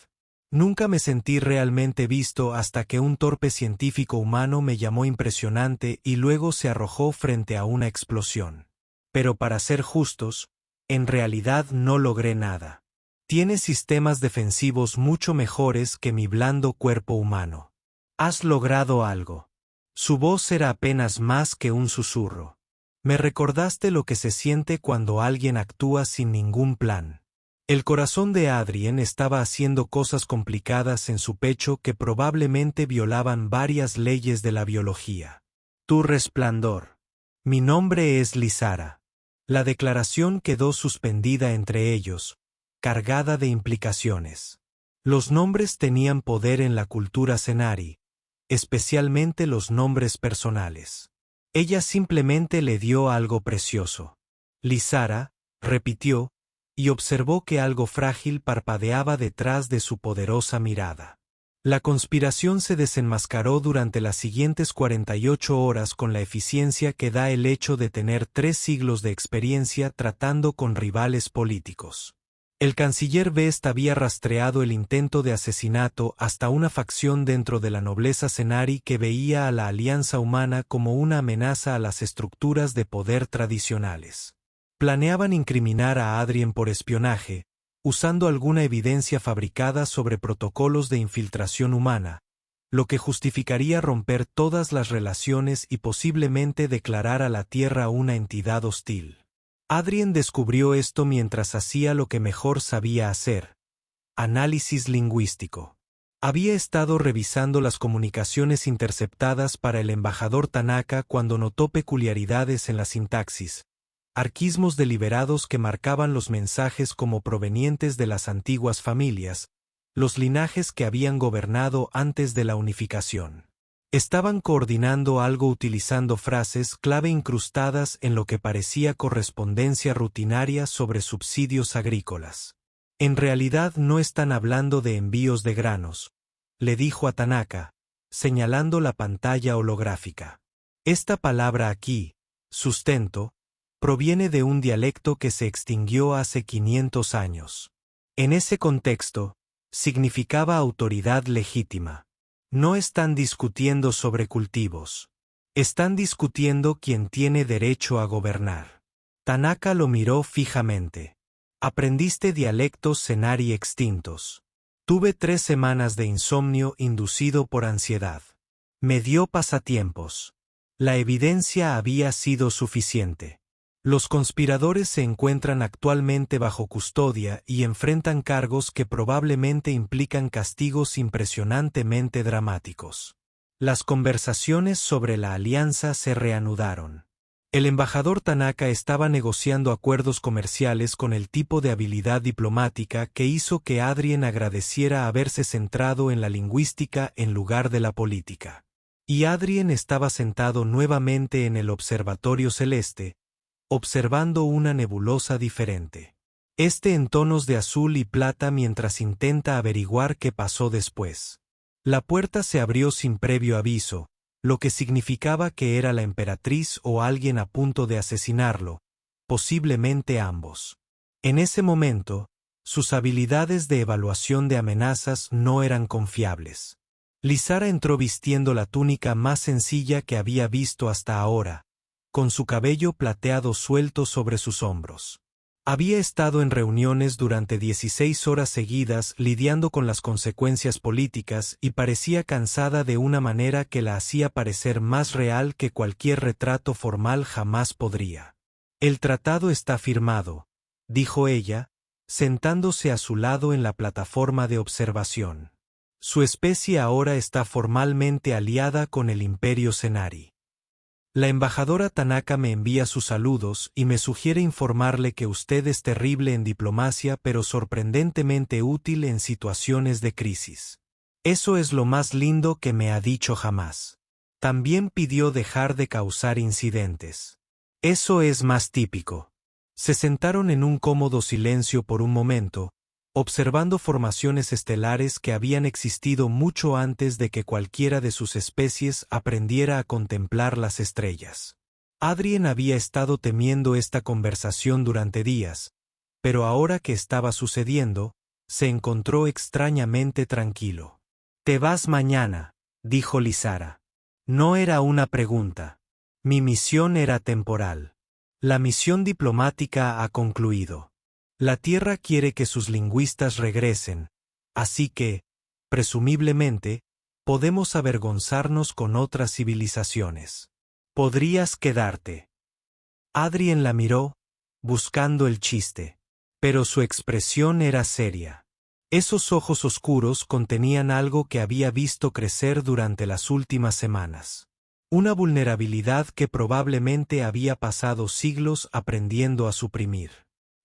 Nunca me sentí realmente visto hasta que un torpe científico humano me llamó impresionante y luego se arrojó frente a una explosión. Pero para ser justos, en realidad no logré nada. Tiene sistemas defensivos mucho mejores que mi blando cuerpo humano. Has logrado algo. Su voz era apenas más que un susurro. Me recordaste lo que se siente cuando alguien actúa sin ningún plan. El corazón de Adrien estaba haciendo cosas complicadas en su pecho que probablemente violaban varias leyes de la biología. Tu resplandor. Mi nombre es Lizara. La declaración quedó suspendida entre ellos, cargada de implicaciones. Los nombres tenían poder en la cultura Cenari, especialmente los nombres personales. Ella simplemente le dio algo precioso. Lizara, repitió, y observó que algo frágil parpadeaba detrás de su poderosa mirada. La conspiración se desenmascaró durante las siguientes 48 horas con la eficiencia que da el hecho de tener 3 siglos de experiencia tratando con rivales políticos. El canciller Vest había rastreado el intento de asesinato hasta una facción dentro de la nobleza Cenari que veía a la Alianza Humana como una amenaza a las estructuras de poder tradicionales. Planeaban incriminar a Adrien por espionaje, usando alguna evidencia fabricada sobre protocolos de infiltración humana, lo que justificaría romper todas las relaciones y posiblemente declarar a la Tierra una entidad hostil. Adrien descubrió esto mientras hacía lo que mejor sabía hacer: análisis lingüístico. Había estado revisando las comunicaciones interceptadas para el embajador Tanaka cuando notó peculiaridades en la sintaxis, arquismos deliberados que marcaban los mensajes como provenientes de las antiguas familias, los linajes que habían gobernado antes de la unificación. Estaban coordinando algo utilizando frases clave incrustadas en lo que parecía correspondencia rutinaria sobre subsidios agrícolas. En realidad no están hablando de envíos de granos, le dijo a Tanaka, señalando la pantalla holográfica. Esta palabra aquí, sustento, proviene de un dialecto que se extinguió hace 500 años. En ese contexto, significaba autoridad legítima. No están discutiendo sobre cultivos. Están discutiendo quién tiene derecho a gobernar. Tanaka lo miró fijamente. Aprendiste dialectos Cenari extintos. Tuve 3 semanas de insomnio inducido por ansiedad. Me dio pasatiempos. La evidencia había sido suficiente. Los conspiradores se encuentran actualmente bajo custodia y enfrentan cargos que probablemente implican castigos impresionantemente dramáticos. Las conversaciones sobre la alianza se reanudaron. El embajador Tanaka estaba negociando acuerdos comerciales con el tipo de habilidad diplomática que hizo que Adrien agradeciera haberse centrado en la lingüística en lugar de la política. Y Adrien estaba sentado nuevamente en el observatorio celeste, observando una nebulosa diferente. En tonos de azul y plata mientras intenta averiguar qué pasó después. La puerta se abrió sin previo aviso, lo que significaba que era la emperatriz o alguien a punto de asesinarlo, posiblemente ambos. En ese momento, sus habilidades de evaluación de amenazas no eran confiables. Lizara entró vistiendo la túnica más sencilla que había visto hasta ahora, con su cabello plateado suelto sobre sus hombros. Había estado en reuniones durante 16 horas seguidas lidiando con las consecuencias políticas y parecía cansada de una manera que la hacía parecer más real que cualquier retrato formal jamás podría. El tratado está firmado, dijo ella, sentándose a su lado en la plataforma de observación. Su especie ahora está formalmente aliada con el Imperio Cenari. La embajadora Tanaka me envía sus saludos y me sugiere informarle que usted es terrible en diplomacia pero sorprendentemente útil en situaciones de crisis. Eso es lo más lindo que me ha dicho jamás. También pidió dejar de causar incidentes. Eso es más típico. Se sentaron en un cómodo silencio por un momento, observando formaciones estelares que habían existido mucho antes de que cualquiera de sus especies aprendiera a contemplar las estrellas. Adrien había estado temiendo esta conversación durante días, pero ahora que estaba sucediendo, se encontró extrañamente tranquilo. «Te vas mañana», dijo Lizara. No era una pregunta. Mi misión era temporal. La misión diplomática ha concluido. La Tierra quiere que sus lingüistas regresen, así que, presumiblemente, podemos avergonzarnos con otras civilizaciones. Podrías quedarte. Adrien la miró, buscando el chiste, pero su expresión era seria. Esos ojos oscuros contenían algo que había visto crecer durante las últimas semanas. Una vulnerabilidad que probablemente había pasado siglos aprendiendo a suprimir.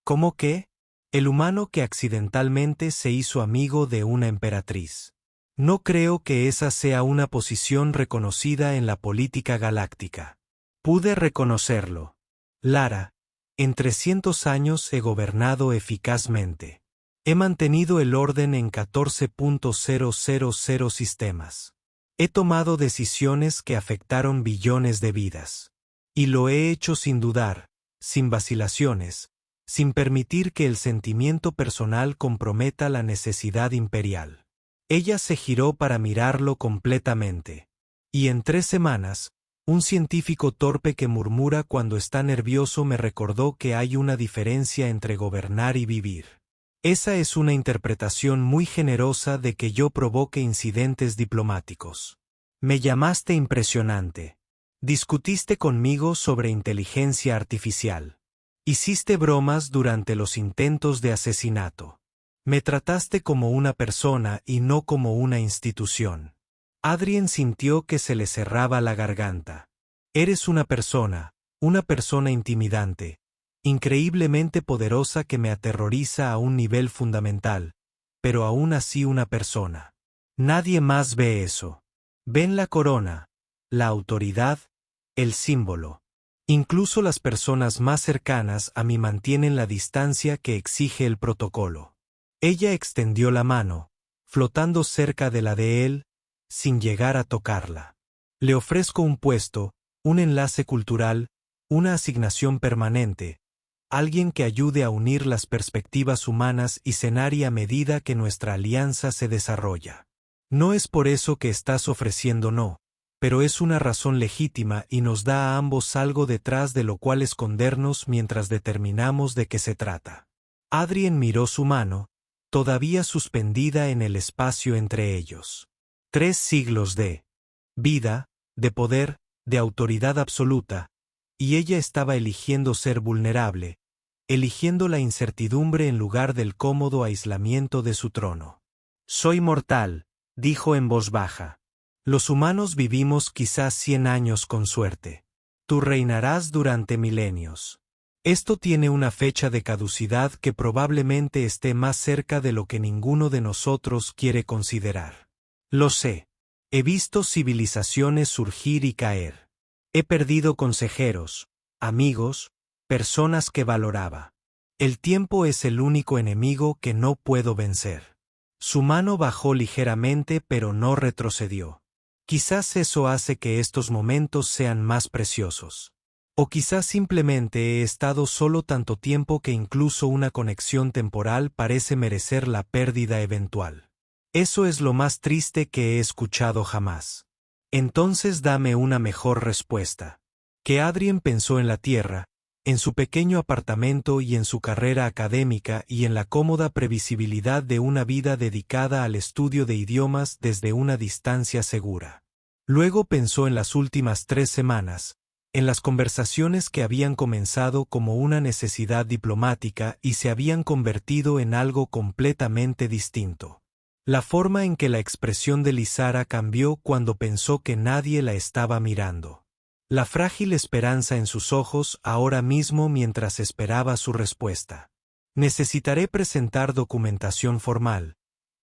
¿Cómo qué? El humano que accidentalmente se hizo amigo de una emperatriz. No creo que esa sea una posición reconocida en la política galáctica. Pude reconocerlo. Lara, en 300 años he gobernado eficazmente. He mantenido el orden en 14.000 sistemas. He tomado decisiones que afectaron billones de vidas. Y lo he hecho sin dudar, sin vacilaciones, sin permitir que el sentimiento personal comprometa la necesidad imperial. Ella se giró para mirarlo completamente. Y en 3 semanas, un científico torpe que murmura cuando está nervioso me recordó que hay una diferencia entre gobernar y vivir. Esa es una interpretación muy generosa de que yo provoque incidentes diplomáticos. Me llamaste impresionante. Discutiste conmigo sobre inteligencia artificial. Hiciste bromas durante los intentos de asesinato. Me trataste como una persona y no como una institución. Adrien sintió que se le cerraba la garganta. Eres una persona intimidante, increíblemente poderosa que me aterroriza a un nivel fundamental, pero aún así una persona. Nadie más ve eso. Ven la corona, la autoridad, el símbolo. Incluso las personas más cercanas a mí mantienen la distancia que exige el protocolo. Ella extendió la mano, flotando cerca de la de él, sin llegar a tocarla. Le ofrezco un puesto, un enlace cultural, una asignación permanente, alguien que ayude a unir las perspectivas humanas y Cenari a medida que nuestra alianza se desarrolla. No es por eso que estás ofreciendo no, pero es una razón legítima y nos da a ambos algo detrás de lo cual escondernos mientras determinamos de qué se trata. Adrien miró su mano, todavía suspendida en el espacio entre ellos. 3 siglos de vida, de poder, de autoridad absoluta, y ella estaba eligiendo ser vulnerable, eligiendo la incertidumbre en lugar del cómodo aislamiento de su trono. Soy mortal, dijo en voz baja. Los humanos vivimos quizás 100 años con suerte. Tú reinarás durante milenios. Esto tiene una fecha de caducidad que probablemente esté más cerca de lo que ninguno de nosotros quiere considerar. Lo sé. He visto civilizaciones surgir y caer. He perdido consejeros, amigos, personas que valoraba. El tiempo es el único enemigo que no puedo vencer. Su mano bajó ligeramente pero no retrocedió. Quizás eso hace que estos momentos sean más preciosos. O quizás simplemente he estado solo tanto tiempo que incluso una conexión temporal parece merecer la pérdida eventual. Eso es lo más triste que he escuchado jamás. Entonces dame una mejor respuesta. Que Adrien pensó en la Tierra, en su pequeño apartamento y en su carrera académica y en la cómoda previsibilidad de una vida dedicada al estudio de idiomas desde una distancia segura. Luego pensó en las últimas 3 semanas, en las conversaciones que habían comenzado como una necesidad diplomática y se habían convertido en algo completamente distinto. La forma en que la expresión de Lizara cambió cuando pensó que nadie la estaba mirando. La frágil esperanza en sus ojos ahora mismo mientras esperaba su respuesta. Necesitaré presentar documentación formal,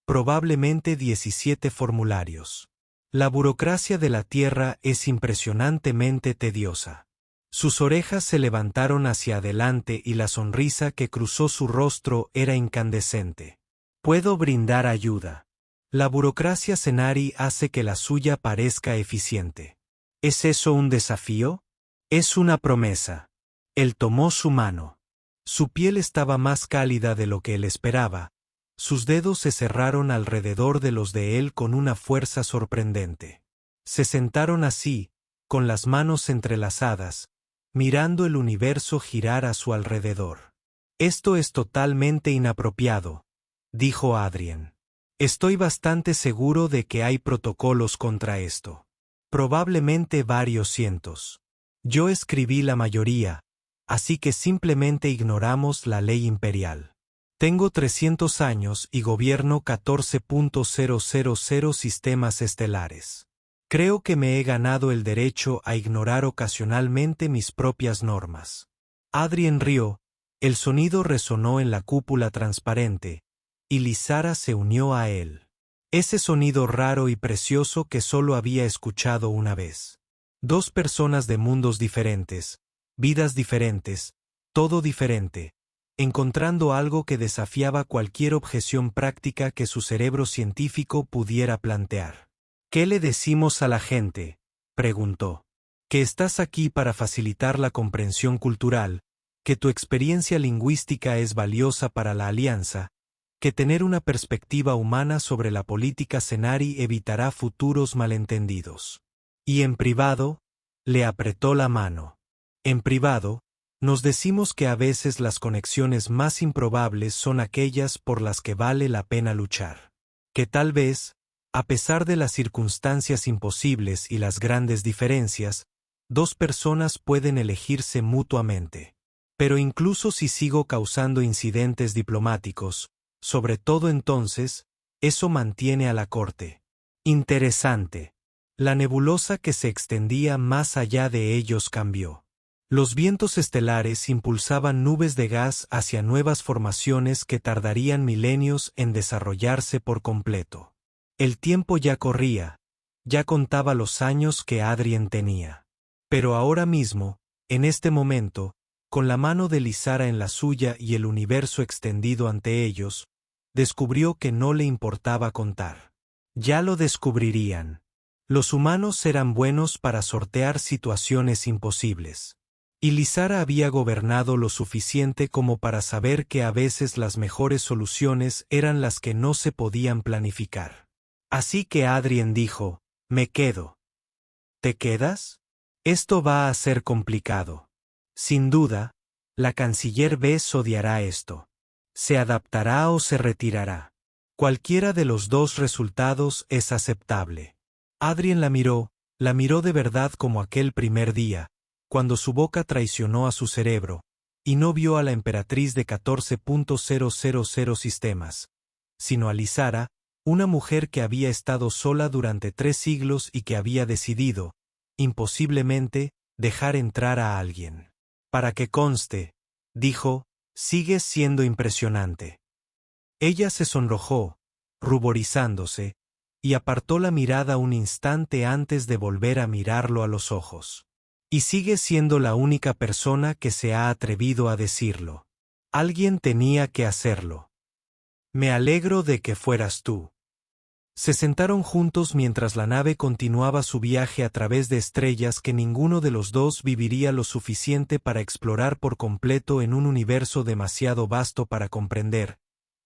probablemente 17 formularios. La burocracia de la Tierra es impresionantemente tediosa. Sus orejas se levantaron hacia adelante y la sonrisa que cruzó su rostro era incandescente. Puedo brindar ayuda. La burocracia Cenari hace que la suya parezca eficiente. ¿Es eso un desafío? Es una promesa. Él tomó su mano. Su piel estaba más cálida de lo que él esperaba. Sus dedos se cerraron alrededor de los de él con una fuerza sorprendente. Se sentaron así, con las manos entrelazadas, mirando el universo girar a su alrededor. Esto es totalmente inapropiado, dijo Adrien. Estoy bastante seguro de que hay protocolos contra esto. Probablemente varios cientos. Yo escribí la mayoría, así que simplemente ignoramos la ley imperial. Tengo 300 años y gobierno 14.000 sistemas estelares. Creo que me he ganado el derecho a ignorar ocasionalmente mis propias normas. Adrien rió, el sonido resonó en la cúpula transparente, y Lizara se unió a él. Ese sonido raro y precioso que solo había escuchado una vez. Dos personas de mundos diferentes, vidas diferentes, todo diferente, encontrando algo que desafiaba cualquier objeción práctica que su cerebro científico pudiera plantear. ¿Qué le decimos a la gente?, preguntó. Que estás aquí para facilitar la comprensión cultural, que tu experiencia lingüística es valiosa para la alianza, que tener una perspectiva humana sobre la política Cenari evitará futuros malentendidos. Y en privado, le apretó la mano. En privado, nos decimos que a veces las conexiones más improbables son aquellas por las que vale la pena luchar. Que tal vez, a pesar de las circunstancias imposibles y las grandes diferencias, dos personas pueden elegirse mutuamente. Pero incluso si sigo causando incidentes diplomáticos, sobre todo entonces, eso mantiene a la corte. Interesante. La nebulosa que se extendía más allá de ellos cambió. Los vientos estelares impulsaban nubes de gas hacia nuevas formaciones que tardarían milenios en desarrollarse por completo. El tiempo ya corría, ya contaba los años que Adrien tenía. Pero ahora mismo, en este momento, con la mano de Lizara en la suya y el universo extendido ante ellos, descubrió que no le importaba contar. Ya lo descubrirían. Los humanos eran buenos para sortear situaciones imposibles. Y Lizara había gobernado lo suficiente como para saber que a veces las mejores soluciones eran las que no se podían planificar. Así que Adrien dijo, «Me quedo». ¿Te quedas? Esto va a ser complicado. Sin duda, la canciller Bess odiará esto. ¿Se adaptará o se retirará? Cualquiera de los dos resultados es aceptable. Adrien la miró de verdad como aquel primer día, cuando su boca traicionó a su cerebro, y no vio a la emperatriz de 14.000 sistemas, sino a Lizara, una mujer que había estado sola durante 3 siglos y que había decidido, imposiblemente, dejar entrar a alguien. Para que conste, dijo, sigues siendo impresionante. Ella se sonrojó, ruborizándose, y apartó la mirada un instante antes de volver a mirarlo a los ojos. Y sigue siendo la única persona que se ha atrevido a decirlo. Alguien tenía que hacerlo. Me alegro de que fueras tú. Se sentaron juntos mientras la nave continuaba su viaje a través de estrellas que ninguno de los dos viviría lo suficiente para explorar por completo en un universo demasiado vasto para comprender,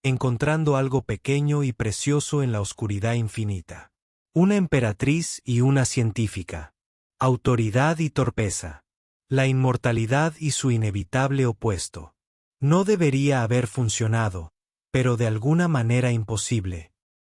encontrando algo pequeño y precioso en la oscuridad infinita. Una emperatriz y una científica. Autoridad y torpeza. La inmortalidad y su inevitable opuesto. No debería haber funcionado, pero de alguna manera imposible.